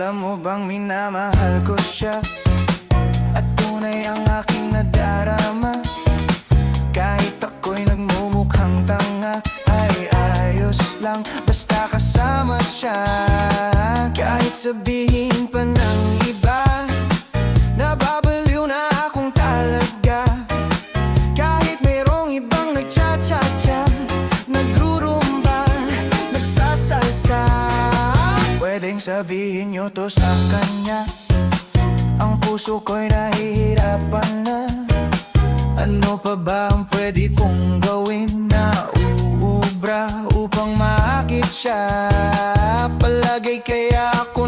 Alam mo bang minamahal ko siya, at tunay ang aking nadarama. Kahit ako'y nagmumukhang tanga, ay ayos lang basta kasama siya. Kahit sabihin pa ng iba, nababaliw na akong talaga. Kahit mayroong ibang nagcha-cha-cha, nagrurumba, nagsasalsa, pwedeng sabihin nyo to sa kanya. Ang puso ko'y nahihirapan na. Ano pa ba ang pwede kong gawin na uubra upang maakit siya? Palagay kaya ako